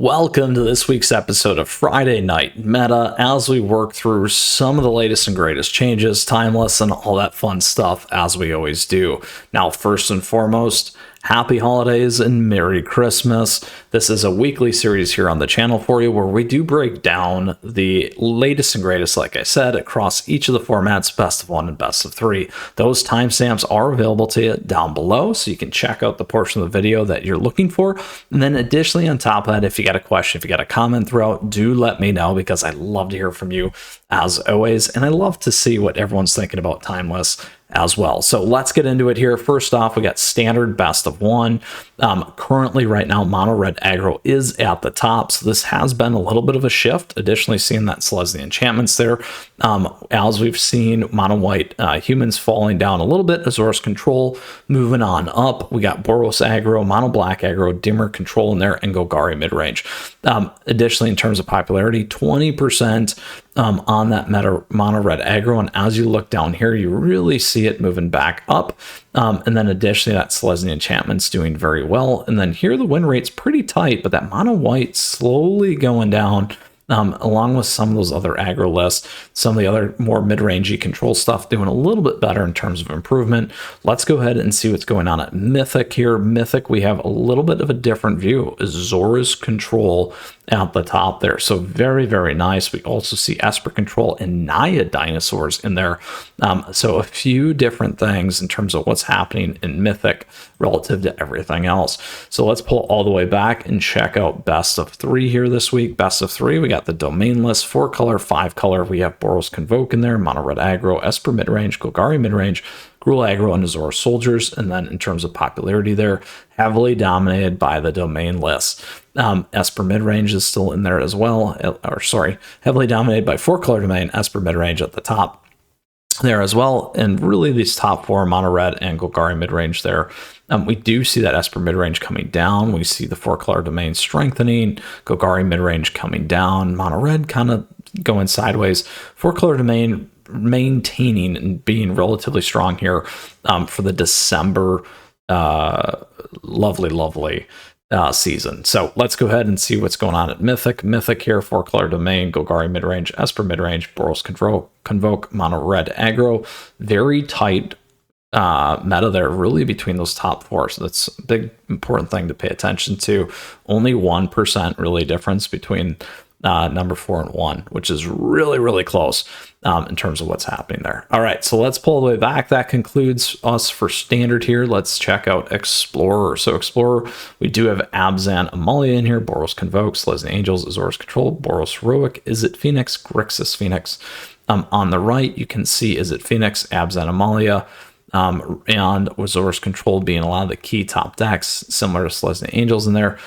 Welcome to this week's episode of Friday Night Meta as we work through some of the latest and greatest changes, timeless, and all that fun stuff as we always do. Now, first and foremost, happy holidays and Merry Christmas. This is a weekly series here on the channel for you where we do break down the latest and greatest, like I said, across each of the formats, best of one and best of three. Those timestamps are available to you down below, so you can check out the portion of the video that you're looking for. And then additionally, on top of that, if you got a question, if you got a comment throughout, do let me know because I love to hear from you as always. And I love to see what everyone's thinking about Timeless as well. So let's get into it here. First off, we got standard best of one. Currently right now, mono red aggro is at the top. So this has been a little bit of a shift. Additionally, seeing that Celestia enchantments there. As we've seen mono white humans falling down a little bit, Azor's control moving on up. We got Boros aggro, mono black aggro, dimmer control in there, and Golgari mid-range. Additionally, in terms of popularity, 20% on that mono red aggro. And as you look down here, you really see it moving back up. And then additionally, that Celestia enchantment's doing very well. And then here the win rate's pretty tight, but that mono white slowly going down. Along with some of those other aggro lists, some of the other more mid-rangey control stuff doing a little bit better in terms of improvement. Let's go ahead and see what's going on at Mythic here. Mythic, we have a little bit of a different view. Azor's control at the top there. So very, very nice. We also see Esper control and Naya dinosaurs in there. So a few different things in terms of what's happening in Mythic relative to everything else. So let's pull all the way back and check out best of three here this week. Best of three, we got the domain list, 4-color, 5-color. We have Boros Convoke in there, mono red aggro, Esper midrange, Golgari midrange, Gruul aggro, and Azor soldiers. And then in terms of popularity there, heavily dominated by the domain list. Esper midrange is still in there as well, heavily dominated by 4-color domain, Esper midrange at the top there as well. And really these top four, mono red and Golgari midrange there. We do see that Esper midrange coming down. We see the 4-color domain strengthening, Golgari midrange coming down, mono red kind of going sideways, 4-color domain maintaining and being relatively strong here for the December lovely season. So let's go ahead and see what's going on at Mythic. Mythic here, 4-color domain, Golgari midrange, Esper midrange, Boros Convoke, mono red aggro. Very tight meta there, really between those top four. So that's a big important thing to pay attention to. Only 1% really difference between number 4 and 1, which is really close in terms of what's happening there. All right, so let's pull the way back. That concludes us for standard here. Let's check out Explorer. So Explorer, we do have Abzan Amalia in here, Boros Convoke, Celestia Angels, Azor's Control, Boros Heroic, Izzet Phoenix, Grixis Phoenix. On the right, you can see Izzet Phoenix, Abzan Amalia, and Azor's Control being a lot of the key top decks, similar to Celestia Angels in there.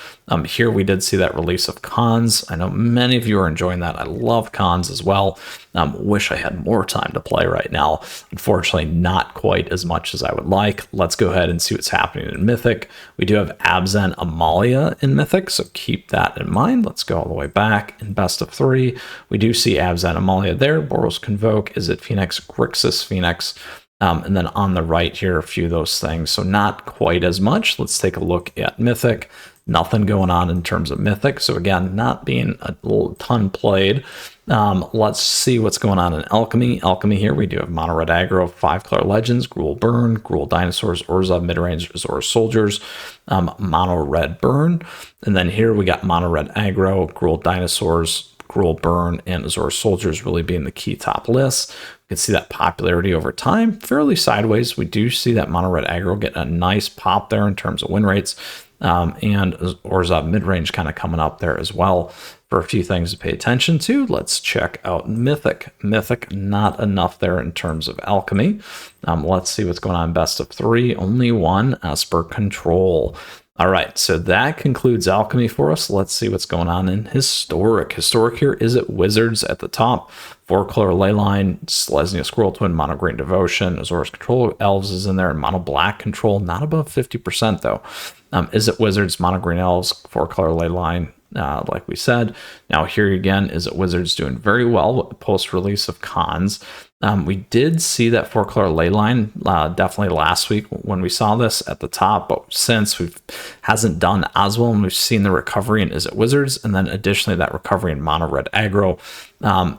Here we did see that release of Cons. I know many of you are enjoying that. I love Cons as well. Wish I had more time to play right now. Unfortunately, not quite as much as I would like. Let's go ahead and see what's happening in Mythic. We do have Abzan Amalia in Mythic, so keep that in mind. Let's go all the way back. In best of three, we do see Abzan Amalia there, Boros Convoke, Izzet Phoenix, Grixis Phoenix. And then on the right here, a few of those things. So not quite as much. Let's take a look at Mythic. Nothing going on in terms of Mythic. So again, not being a little ton played. Let's see what's going on in Alchemy. Alchemy here, we do have mono red aggro, 5-color legends, Gruul burn, Gruul dinosaurs, Orzhov midrange, Azor soldiers, mono red burn. And then here we got mono red aggro, Gruul dinosaurs, Gruul burn, and Azor soldiers really being the key top lists. You can see that popularity over time, fairly sideways. We do see that mono red aggro getting a nice pop there in terms of win rates, and Orzhov midrange kind of coming up there as well for a few things to pay attention to. Let's check out Mythic. Mythic, not enough there in terms of Alchemy. Let's see what's going on in best of three. Only one, Esper Control. All right, so that concludes Alchemy for us. Let's see what's going on in Historic. Historic here is at Wizards at the top. 4-color Leyline, Celestia Squirrel Twin, Mono Green Devotion, Azor's Control, Elves is in there, and Mono Black Control, not above 50% though. Is it Wizards, Mono Green Elves, 4-color Leyline, like we said. Now here again is that Wizards doing very well post-release of Cons. We did see that 4-color ley line definitely last week when we saw this at the top, but since hasn't done as well, and we've seen the recovery in Is It Wizards, and then additionally that recovery in mono red aggro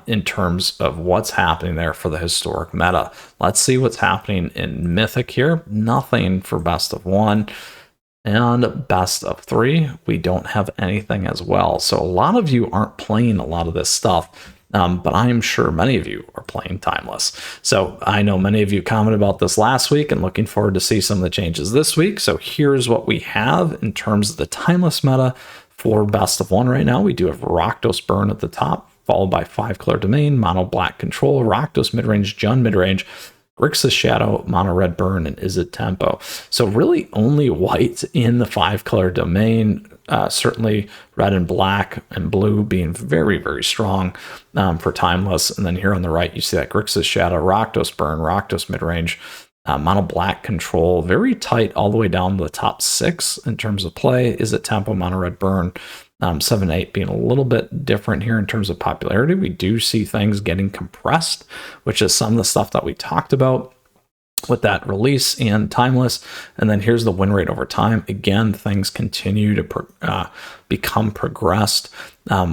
in terms of what's happening there for the historic meta. Let's see what's happening in Mythic here. Nothing for best of 1. And best of 3, we don't have anything as well. So a lot of you aren't playing a lot of this stuff. But I'm sure many of you are playing Timeless. So I know many of you commented about this last week and looking forward to see some of the changes this week. So here's what we have in terms of the Timeless meta for best of 1 right now. We do have Rakdos Burn at the top, followed by 5-color Domain, Mono Black Control, Rakdos Midrange, Jund Midrange, Grixis Shadow, Mono Red Burn, and Izzet Tempo. So really only white in the 5-color Domain. Certainly red and black and blue being very, very strong for Timeless. And then here on the right, you see that Grixis Shadow, Rakdos Burn, Rakdos Midrange, Mono Black Control, very tight all the way down to the top 6 in terms of play. Izzet Tempo, Mono Red Burn, 7, 8 being a little bit different here in terms of popularity. We do see things getting compressed, which is some of the stuff that we talked about with that release and Timeless. And then here's the win rate over time. Again, things continue to become progressed,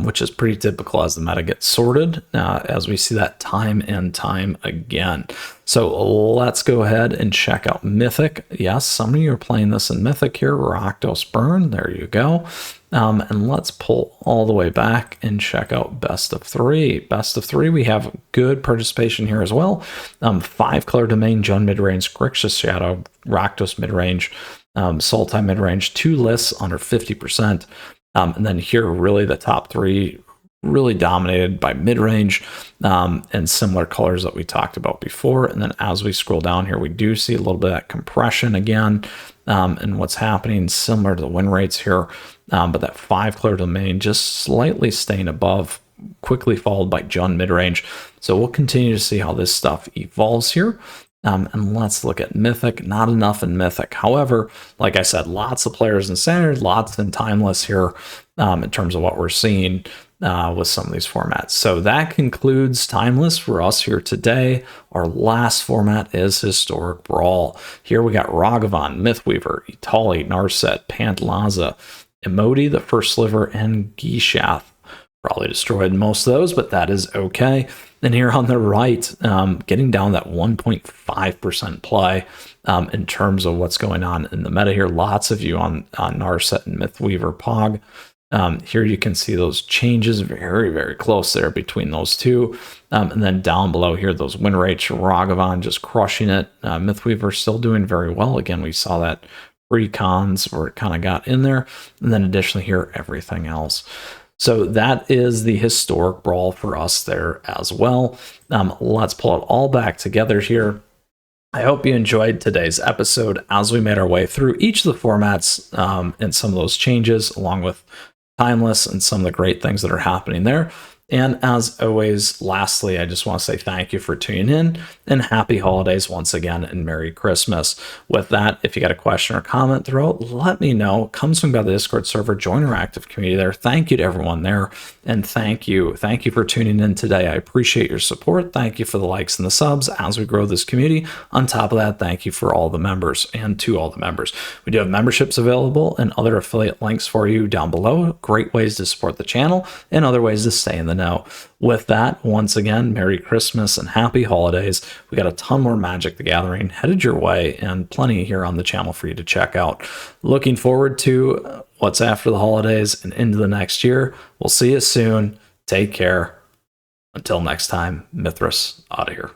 which is pretty typical as the meta gets sorted, as we see that time and time again. So let's go ahead and check out Mythic. Yes, some of you are playing this in Mythic here. Rakdos Burn, there you go. And let's pull all the way back and check out best of 3. Best of 3, we have good participation here as well. 5-color Domain, Jund Midrange, Grixis Shadow, Rakdos Midrange, Sultai Midrange, 2 lists under 50%. And then here, really the top 3 really dominated by midrange and similar colors that we talked about before. And then as we scroll down here, we do see a little bit of that compression again. And what's happening similar to the win rates here, but that 5-color Domain just slightly staying above, quickly followed by Jund Midrange. So we'll continue to see how this stuff evolves here. And let's look at Mythic. Not enough in Mythic. However, like I said, lots of players in Standard, lots in Timeless here in terms of what we're seeing with some of these formats. So that concludes Timeless for us here today. Our last format is Historic Brawl. Here we got Ragavan, Mythweaver, Itali, Narset, Pantlaza, Emoti, the First Sliver, and Gishath. Probably destroyed most of those, but that is okay. And here on the right, getting down that 1.5% play in terms of what's going on in the meta here. Lots of you on Narset and Mythweaver Pog. Here you can see those changes very, very close there between those two. And then down below here, those win rates, Ragavan just crushing it. Mythweaver still doing very well. Again, we saw that pre-cons where it kind of got in there. And then additionally here, everything else. So that is the Historic Brawl for us there as well. Let's pull it all back together here. I hope you enjoyed today's episode as we made our way through each of the formats and some of those changes, along with Timeless and some of the great things that are happening there. And as always, lastly, I just want to say thank you for tuning in and happy holidays once again and Merry Christmas. With that, if you got a question or comment throughout, let me know. Come swing by the Discord server, join our active community there. Thank you to everyone there. And thank you for tuning in today. I appreciate your support. Thank you for the likes and the subs as we grow this community. On top of that, thank you for all the members and to all the members. We do have memberships available and other affiliate links for you down below. Great ways to support the channel and other ways to stay in the know. With that, once again, Merry Christmas and Happy Holidays. We got a ton more Magic the Gathering headed your way and plenty here on the channel for you to check out. Looking forward to what's after the holidays and into the next year. We'll see you soon. Take care. Until next time, Mythras out of here.